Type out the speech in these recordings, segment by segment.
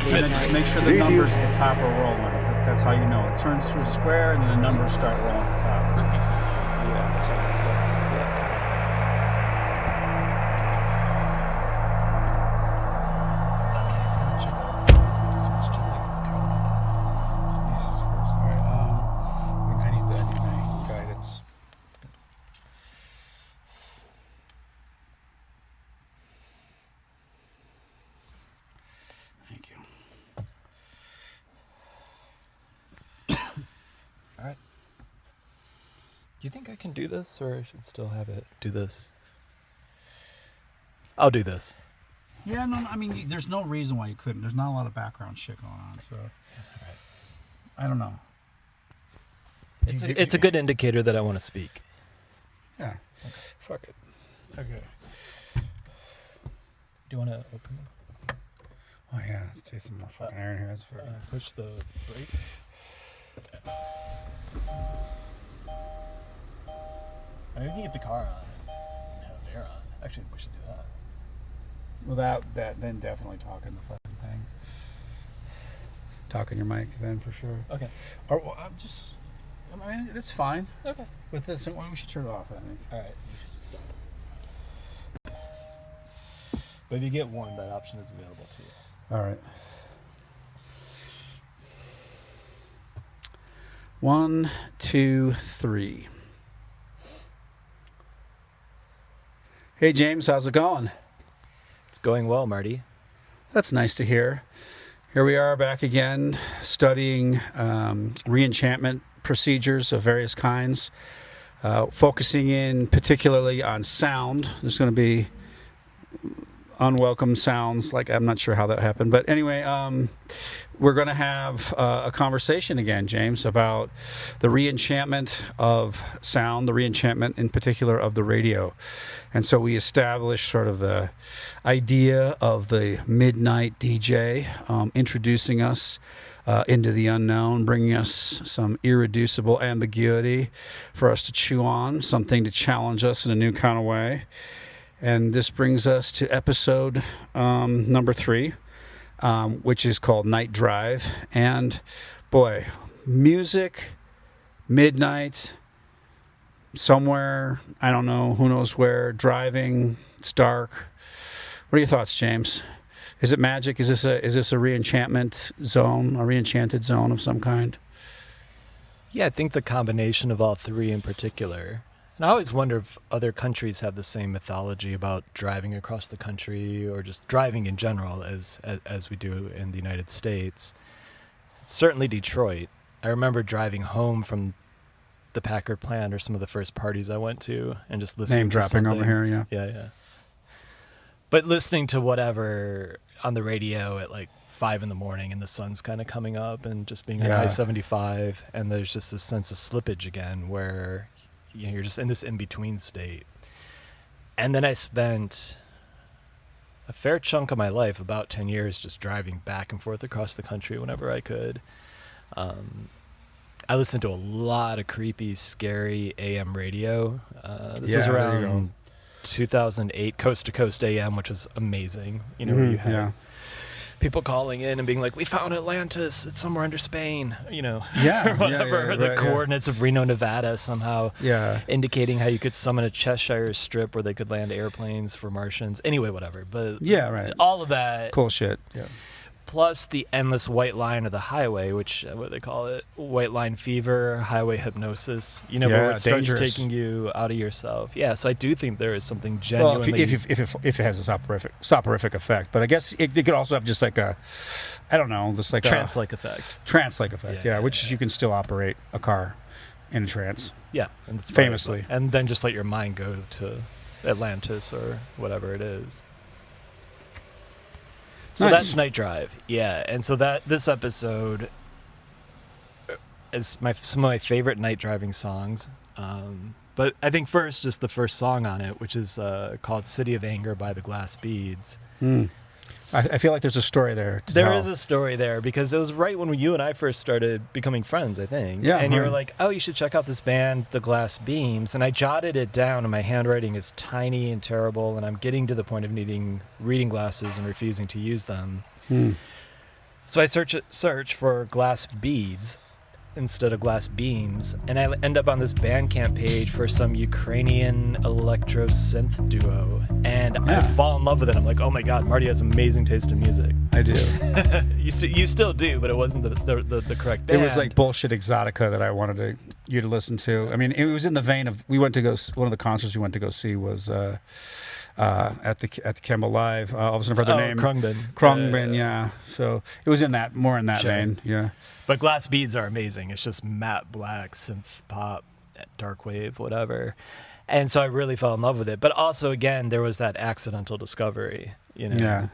And then just make sure the numbers at the top are rolling. That's how you know. It turns to a square and then the numbers start rolling at the top. Okay. I need my guidance. Thank you. All right. Do you think I can do this, or I should still have it do this? I'll do this. Yeah, no, I mean, there's no reason why you couldn't. There's not a lot of background shit going on, so. All right. I don't know. It's a good indicator that I want to speak. Yeah. Okay. Fuck it. Okay. Do you want to open this? Oh, yeah, let's take some more fucking air in here. That's fair. Push the brake. I mean, we can get the car on and have air on. Actually, we should do that. Without that, then definitely talking the fucking thing. Talking your mic, then for sure. Okay. Or well, I mean, it's fine. Okay. With this, we should turn it off, I think. All right. Just stop. But if you get one, that option is available to you. All right. 1, 2, 3. Hey, James, how's it going? It's going well, Marty. That's nice to hear. Here we are back again, studying re-enchantment procedures of various kinds, focusing in particularly on sound. There's going to be unwelcome sounds, like I'm not sure how that happened. But anyway, we're going to have a conversation again, James, about the re-enchantment of sound, the re-enchantment in particular of the radio. And so we established sort of the idea of the midnight DJ, introducing us into the unknown, bringing us some irreducible ambiguity for us to chew on, something to challenge us in a new kind of way. And this brings us to episode number 3, which is called Night Drive. And boy, music, midnight, somewhere, I don't know, who knows where, driving, it's dark. What are your thoughts, James? Is it magic? Is this a re-enchantment zone, a re-enchanted zone of some kind? Yeah, I think the combination of all three in particular. And I always wonder if other countries have the same mythology about driving across the country or just driving in general as we do in the United States. It's certainly Detroit. I remember driving home from the Packard plant or some of the first parties I went to and just listening Name to dropping something. over here, yeah. Yeah. But listening to whatever on the radio at like 5 a.m. and the sun's kind of coming up and just being on I-75 and there's just this sense of slippage again where you're just in this in-between state. And then I spent a fair chunk of my life, about 10 years, just driving back and forth across the country whenever I could. I listened to a lot of creepy, scary AM radio. This is around 2008, Coast to Coast AM, which was amazing. You know, where you had people calling in and being like, "We found Atlantis. It's somewhere under Spain." You know, or whatever. The coordinates of Reno, Nevada, somehow indicating how you could summon a Cheshire Strip where they could land airplanes for Martians. Anyway, whatever. But all of that cool shit. Yeah. Plus the endless white line of the highway, which what they call it, white line fever, highway hypnosis. You know, where it starts taking you out of yourself. Yeah, so I do think there is something genuinely. Well, if it has a soporific effect, but I guess it could also have just like a, I don't know, just like trance-like effect. Trance-like effect, which you can still operate a car in a trance. Yeah, and it's famously, and then just let your mind go to Atlantis or whatever it is. So that's Night Drive, and so this episode is some of my favorite night driving songs. But I think first, just the first song on it, which is called "City of Anger" by the Glass Beads. I feel like there's a story there. There is a story there because it was right when you and I first started becoming friends, I think. Yeah, and you were like, "Oh, you should check out this band, the Glass Beams." And I jotted it down, and my handwriting is tiny and terrible, and I'm getting to the point of needing reading glasses and refusing to use them. So I search for glass beads instead of glass beams, and I end up on this Bandcamp page for some Ukrainian electro synth duo, and I fall in love with it. I'm like, oh my god, Marty has amazing taste in music. I do. You still do, but it wasn't the correct band. It was like bullshit exotica that I wanted you to listen to. I mean, it was in the vein of, we went to go, one of the concerts we went to go see was at the Kemba Live. I was never the name. Krungbin, yeah. So it was more in that vein, yeah. But glass beads are amazing. It's just matte black, synth pop, dark wave, whatever. And so I really fell in love with it. But also, again, there was that accidental discovery. You know,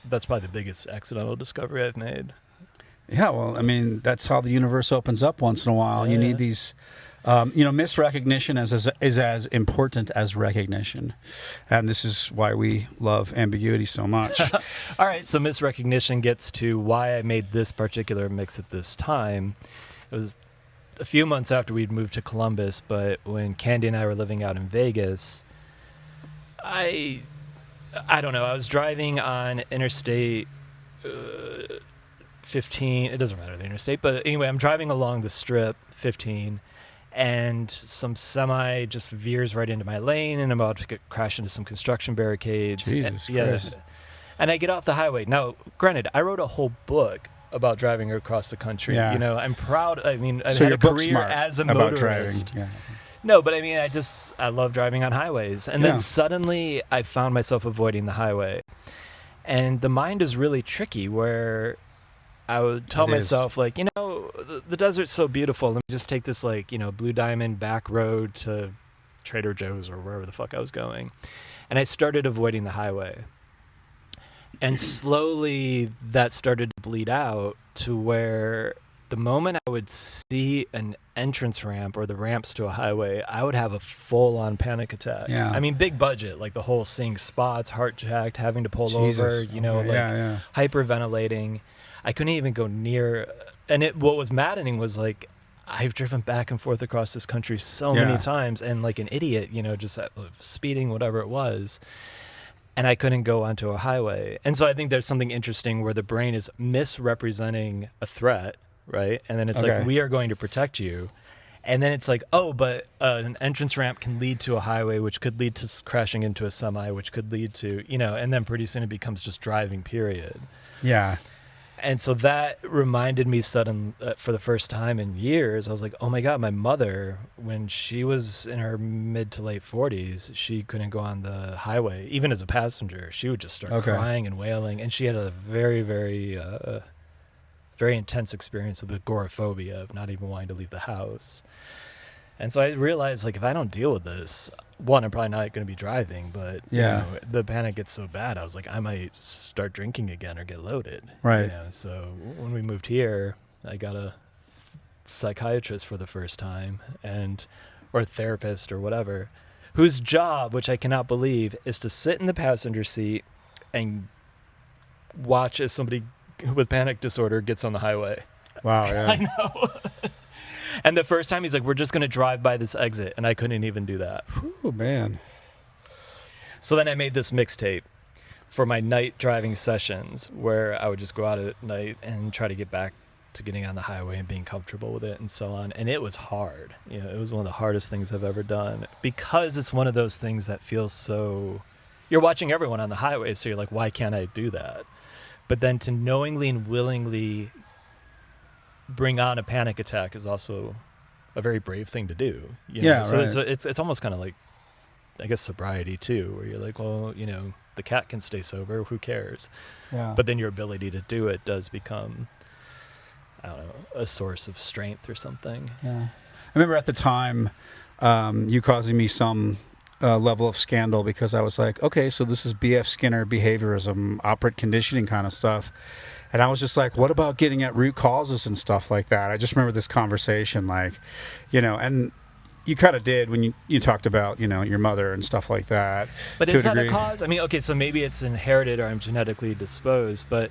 that's probably the biggest accidental discovery I've made. Yeah, well, I mean, that's how the universe opens up once in a while. Yeah. You need these, misrecognition is as important as recognition. And this is why we love ambiguity so much. All right, so misrecognition gets to why I made this particular mix at this time. It was a few months after we'd moved to Columbus, but when Candy and I were living out in Vegas, I don't know, I was driving on Interstate 15. It doesn't matter the interstate, but anyway, I'm driving along the Strip 15, and some semi just veers right into my lane, and I'm about to crash into some construction barricades. Jesus Christ. And I get off the highway. Now, granted, I wrote a whole book about driving across the country. Yeah. You know, I'm proud. I mean, I've so had a career as a motorist. Yeah. No, but I mean, I love driving on highways. And then suddenly I found myself avoiding the highway. And the mind is really tricky, where I would tell myself, like, you know, the desert's so beautiful. Let me just take this, like, you know, Blue Diamond back road to Trader Joe's or wherever the fuck I was going. And I started avoiding the highway. And slowly that started to bleed out to where the moment I would see an entrance ramp or the ramps to a highway, I would have a full-on panic attack. Yeah. I mean, big budget, like the whole seeing spots, heart-jacked, having to pull over, you know, hyperventilating. I couldn't even go near. And what was maddening was, like, I've driven back and forth across this country so many times, and like an idiot, you know, just speeding, whatever it was. And I couldn't go onto a highway. And so I think there's something interesting where the brain is misrepresenting a threat, right? And then it's like, we are going to protect you. And then it's like, oh, but an entrance ramp can lead to a highway, which could lead to crashing into a semi, which could lead to, you know, and then pretty soon it becomes just driving, period. Yeah. And so that reminded me for the first time in years, I was like, oh my God, my mother, when she was in her mid to late 40s, she couldn't go on the highway, even as a passenger. She would just start crying and wailing. And she had a very, very, very intense experience with agoraphobia of not even wanting to leave the house. And so I realized, like, if I don't deal with this, one, I'm probably not going to be driving, but you know, the panic gets so bad, I was like, I might start drinking again or get loaded. Right. You know? So when we moved here, I got a psychiatrist for the first time, or a therapist or whatever, whose job, which I cannot believe, is to sit in the passenger seat and watch as somebody with panic disorder gets on the highway. Wow, yeah. I know. And the first time he's like, we're just going to drive by this exit. And I couldn't even do that. Oh, man. So then I made this mixtape for my night driving sessions, where I would just go out at night and try to get back to getting on the highway and being comfortable with it and so on. And it was hard. You know, it was one of the hardest things I've ever done, because it's one of those things that feels so, you're watching everyone on the highway. So you're like, why can't I do that? But then to knowingly and willingly bring on a panic attack is also a very brave thing to do. You know? So it's almost kind of like, I guess, sobriety too, where you're like, well, you know, the cat can stay sober, who cares? Yeah. But then your ability to do it does become, I don't know, a source of strength or something. Yeah. I remember at the time, you causing me some level of scandal, because I was like, okay, so this is B.F. Skinner behaviorism, operant conditioning kind of stuff. And I was just like, what about getting at root causes and stuff like that? I just remember this conversation, like, you know, and you kind of did when you talked about, you know, your mother and stuff like that. But is that a cause? I mean, okay, so maybe it's inherited or I'm genetically disposed, but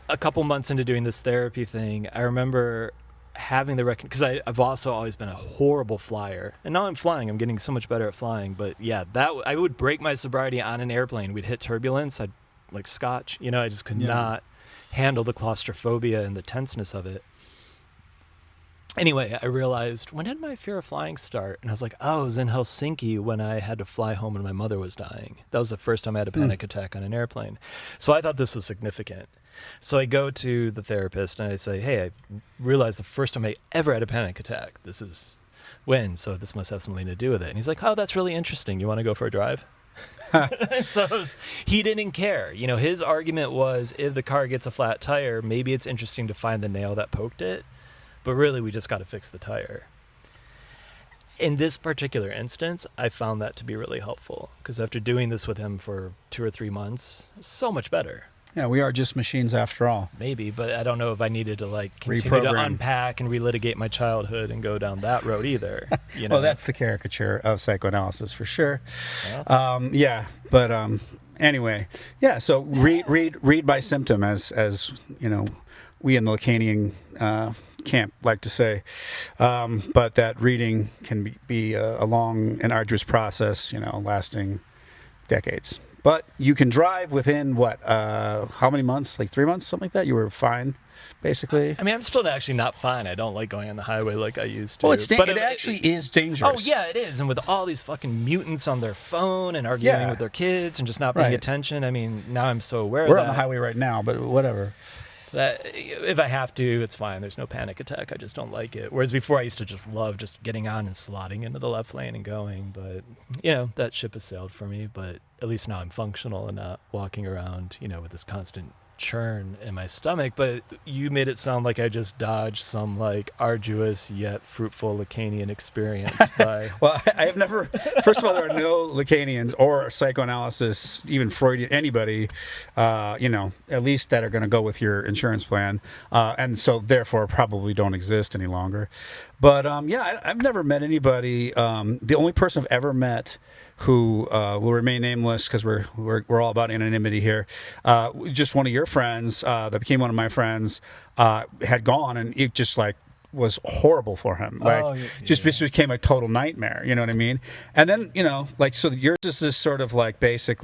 a couple months into doing this therapy thing, I remember having the because I've also always been a horrible flyer, and now I'm flying. I'm getting so much better at flying. But yeah, that I would break my sobriety on an airplane. We'd hit turbulence. I'd like scotch. I just could not handle the claustrophobia and the tenseness of it. Anyway, I realized, when did my fear of flying start? And I was like, oh, it was in Helsinki when I had to fly home and my mother was dying. That was the first time I had a panic attack on an airplane. So I thought this was significant. So I go to the therapist and I say, hey, I realized the first time I ever had a panic attack. This is when, so this must have something to do with it. And he's like, oh, that's really interesting. You want to go for a drive? So he didn't care. His argument was, if the car gets a flat tire, maybe it's interesting to find the nail that poked it. But really, we just got to fix the tire. In this particular instance, I found that to be really helpful, because after doing this with him for 2 or 3 months, so much better. Yeah, we are just machines after all. Maybe, but I don't know if I needed to continue to unpack and relitigate my childhood and go down that road either. Well, that's the caricature of psychoanalysis for sure. Anyway, so read by symptom, as we in the Lacanian camp like to say, but that reading can be a long and arduous process, lasting decades. But you can drive within how many months? Like 3 months, something like that? You were fine, basically? I mean, I'm still actually not fine. I don't like going on the highway like I used to. Well, it actually is dangerous. Oh, yeah, it is. And with all these fucking mutants on their phone and arguing with their kids and just not paying attention, I mean, now I'm so aware of that. We're on the highway right now, but whatever. That if I have to, it's fine. There's no panic attack. I just don't like it. Whereas before, I used to just love just getting on and slotting into the left lane and going. But, that ship has sailed for me. But at least now I'm functional and not walking around, with this constant churn in my stomach. But you made it sound like I just dodged some arduous yet fruitful Lacanian experience by well, I have never. First of all, there are no Lacanians or psychoanalysis, even Freudian, anybody at least that are going to go with your insurance plan, and so therefore probably don't exist any longer. But I've never met anybody. The only person I've ever met who will remain nameless, because we're all about anonymity here. Just one of your friends that became one of my friends had gone, and it just was horrible for him. Just became a total nightmare. You know what I mean? And then so yours is this sort of basic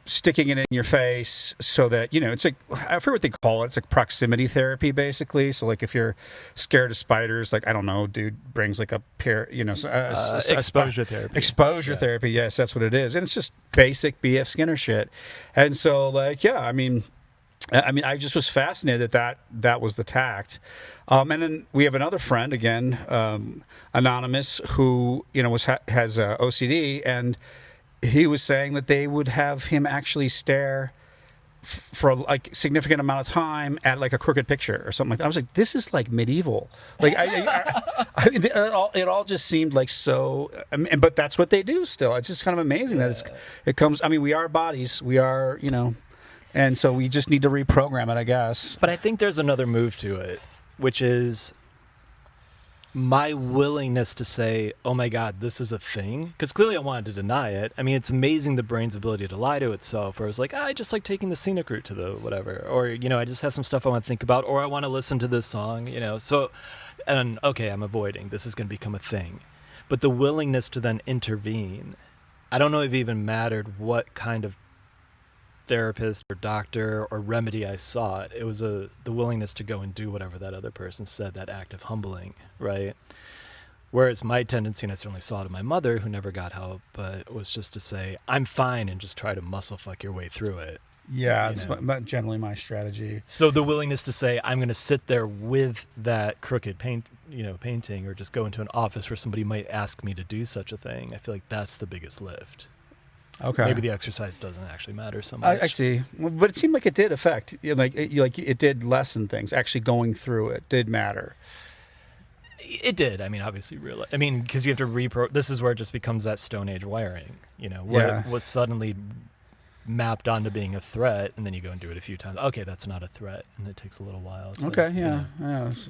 sticking it in your face so that, it's I forget what they call it. It's proximity therapy, basically. So if you're scared of spiders, I don't know, dude brings a pair, exposure therapy. Exposure therapy. Yes, that's what it is. And it's just basic B.F. Skinner shit. And so I mean, I just was fascinated that was the tact. And then we have another friend, again, anonymous, who, has OCD, and he was saying that they would have him actually stare for a significant amount of time at a crooked picture or something like that. I was like, this is medieval. It all just seemed so. But that's what they do still. It's just kind of amazing that it comes. I mean, we are bodies. We are, and so we just need to reprogram it, I guess. But I think there's another move to it, which is my willingness to say, oh my God, this is a thing. Because clearly I wanted to deny it. I mean, it's amazing the brain's ability to lie to itself. Or it's I just like taking the scenic route to the whatever. Or, I just have some stuff I want to think about. Or I want to listen to this song, So, and okay, I'm avoiding. This is going to become a thing. But the willingness to then intervene, I don't know if it even mattered what kind of therapist or doctor or remedy I sought. It was the willingness to go and do whatever that other person said, that act of humbling, right? Whereas my tendency, and I certainly saw it in my mother, who never got help, but was just to say, I'm fine, and just try to muscle fuck your way through it. Yeah, it's generally my strategy. So the willingness to say, I'm going to sit there with that crooked painting, or just go into an office where somebody might ask me to do such a thing, I feel like that's the biggest lift. Okay. Maybe the exercise doesn't actually matter so much. I see, but it seemed like it did affect, it did lessen things. Actually, going through it did matter. It did. I mean, obviously, because you have to This is where it just becomes that Stone Age wiring. What was suddenly mapped onto being a threat, and then you go and do it a few times. Okay, that's not a threat, and it takes a little while. Yeah.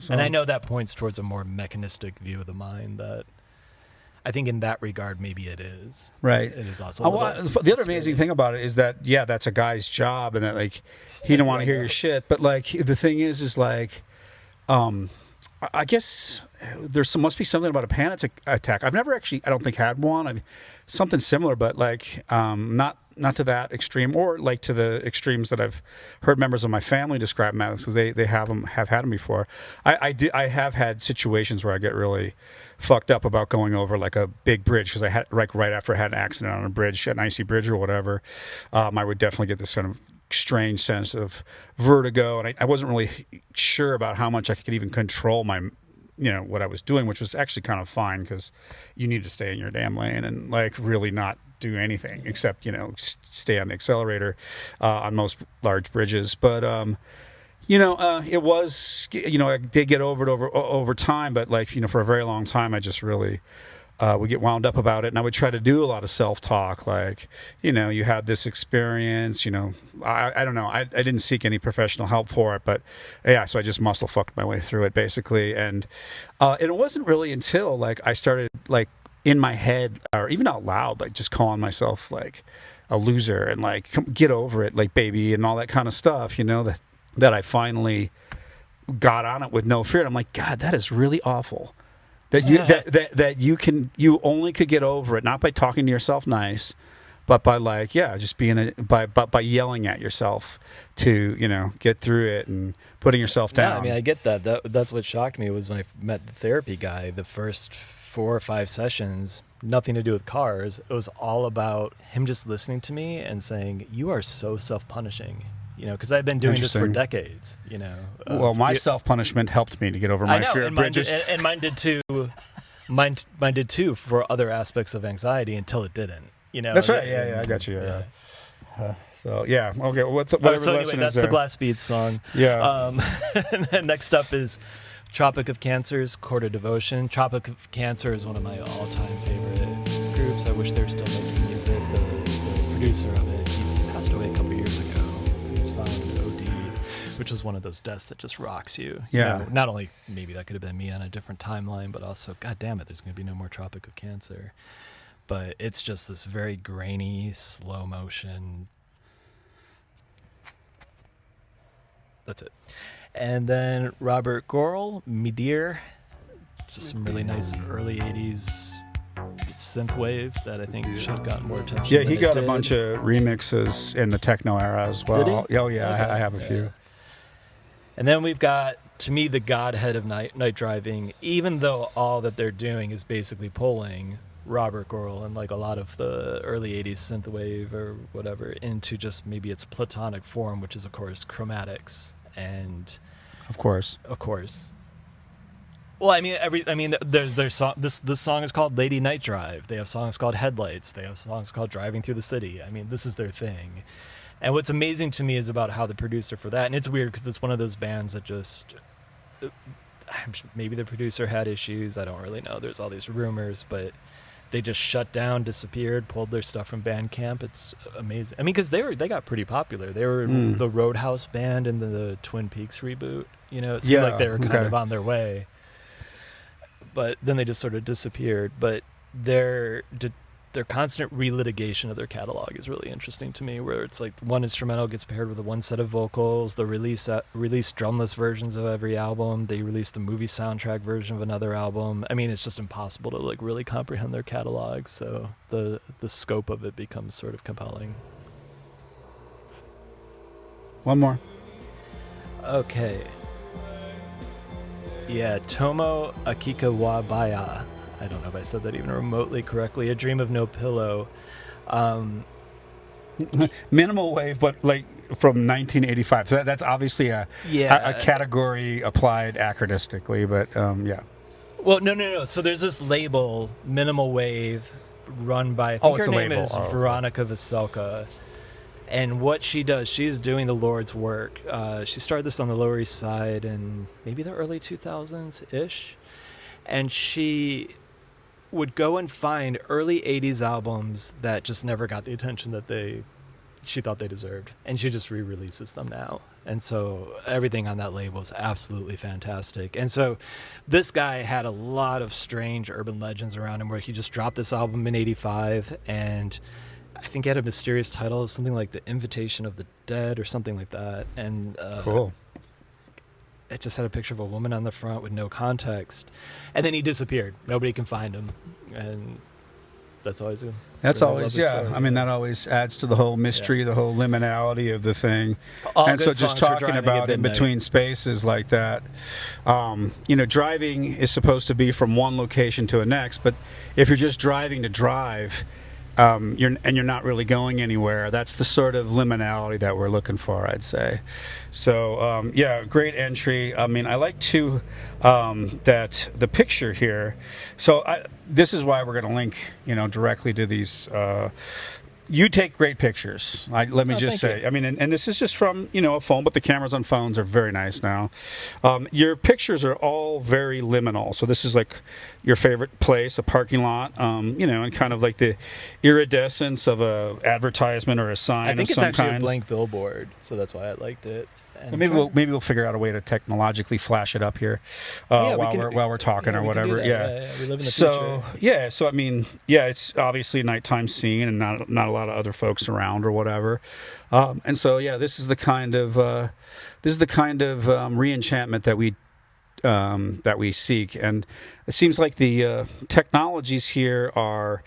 And I know that points towards a more mechanistic view of the mind that. I think in that regard, maybe it is. Right. It is also. The other amazing thing about it is that, that's a guy's job, and that he didn't want to hear your shit. But the thing is I guess must be something about a panic attack. I've never actually, I don't think, had one. Something similar, but not to that extreme, or like to the extremes that I've heard members of my family describe them as, because they have had them before. I have had situations where I get really fucked up about going over like a big bridge, because I had like right after I had an accident on a bridge, an icy bridge or whatever. I would definitely get this kind of strange sense of vertigo, and I wasn't really sure about how much I could even control my, what I was doing, which was actually kind of fine, because you need to stay in your damn lane and like really not do anything except stay on the accelerator on most large bridges. But it was, I did get over it over time, but like for a very long time I just really would get wound up about it, and I would try to do a lot of self-talk, like, you had this experience, I don't know, I didn't seek any professional help for it, but yeah, so I just muscle fucked my way through it basically. And it wasn't really until like I started like in my head, or even out loud, like just calling myself like a loser and like get over it, like baby, and all that kind of stuff, that I finally got on it with no fear. And I'm like, God, that is really awful. That you only could get over it not by talking to yourself nice, but by like just being by yelling at yourself to get through it and putting yourself down. Yeah, I mean, I get that. That's what shocked me was when I met the therapy guy. The first 4 or 5 sessions, nothing to do with cars. It was all about him just listening to me and saying, "You are so self-punishing." Because I've been doing this for decades. Well, my self-punishment helped me to get over my fear of bridges. And mine did too. Mine did too for other aspects of anxiety until it didn't. That's right. Yeah, I got you. Yeah. So yeah, okay. That's the Glass Beads song. Yeah. And then next up is Tropic of Cancer's Chord of Devotion. Tropic of Cancer is one of my all-time favorite groups. I wish they were still making music. The producer of it, he passed away a couple years ago. He's found OD'd, which was one of those deaths that just rocks you. Yeah. Not only maybe that could have been me on a different timeline, but also, God damn it, there's going to be no more Tropic of Cancer. But it's just this very grainy, slow motion. That's it. And then Robert Gorel, Midir, just some really nice early 80s synthwave that I think should have gotten more attention. Yeah, he got a bunch of remixes in the techno era as well. Did he? Oh yeah, Okay. I have a few. And then we've got, to me, the godhead of night driving, even though all that they're doing is basically pulling Robert Gorel and like a lot of the early 80s synthwave or whatever into just maybe its platonic form, which is of course chromatics. And of course. Well, there's song. This song is called Lady Night Drive. They have songs called Headlights. They have songs called Driving Through the City. I mean, this is their thing. And what's amazing to me is about how the producer for that, and it's weird because it's one of those bands that just, maybe the producer had issues. I don't really know. There's all these rumors, but they just shut down, disappeared, pulled their stuff from Bandcamp. It's amazing. I mean, because they got pretty popular. They were the Roadhouse band in the Twin Peaks reboot. It seemed like they were kind of on their way. But then they just sort of disappeared. But their constant relitigation of their catalog is really interesting to me, where it's like one instrumental gets paired with one set of vocals. They release drumless versions of every album. They release the movie soundtrack version of another album. I mean, it's just impossible to like really comprehend their catalog. So the scope of it becomes sort of compelling. One more. Okay. Yeah, Tomo Akikawabaya. I don't know if I said that even remotely correctly. A Dream of No Pillow. Minimal wave, but like from 1985. So that's obviously a category applied acronistically, but yeah. Well, no. So there's this label, Minimal Wave, run by, I think her name is Veronica Veselka. And what she does, she's doing the Lord's work. She started this on the Lower East Side in maybe the early 2000s-ish. And she would go and find early 80s albums that just never got the attention that she thought they deserved. And she just re-releases them now. And so everything on that label is absolutely fantastic. And so this guy had a lot of strange urban legends around him, where he just dropped this album in 85, and I think it had a mysterious title, something like The Invitation of the Dead or something like that. And cool. It just had a picture of a woman on the front with no context. And then he disappeared. Nobody can find him. And that's always a That's really always, lovely yeah. story, I mean, that always adds to the whole mystery, the whole liminality of the thing. All and good so just songs for talking driving about at in midnight. between spaces like that, driving is supposed to be from one location to the next, but if you're just driving to drive, you're not really going anywhere. That's the sort of liminality that we're looking for, I'd say. So great entry. I mean, I like too that the picture here. So this is why we're going to link, directly to these. You take great pictures. Let me just say. You. I mean, and this is just from a phone, but the cameras on phones are very nice now. Your pictures are all very liminal. So this is like your favorite place, a parking lot, and kind of like the iridescence of a advertisement or a sign. I think of it's some actually kind. a blank billboard, so that's why I liked it. Well, maybe we'll figure out a way to technologically flash it up here while we're talking or whatever. We live in the future. So I mean, it's obviously a nighttime scene and not a lot of other folks around or whatever. And so this is the kind of re-enchantment that we seek, and it seems like the technologies here are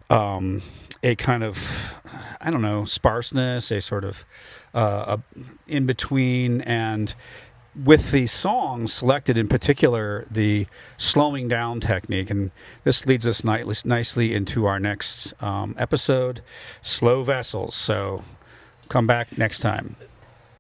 a kind of, I don't know, sparseness, a sort of in between, and with the songs selected in particular, the slowing down technique. And this leads us nicely into our next episode, Slow Vessels. So come back next time.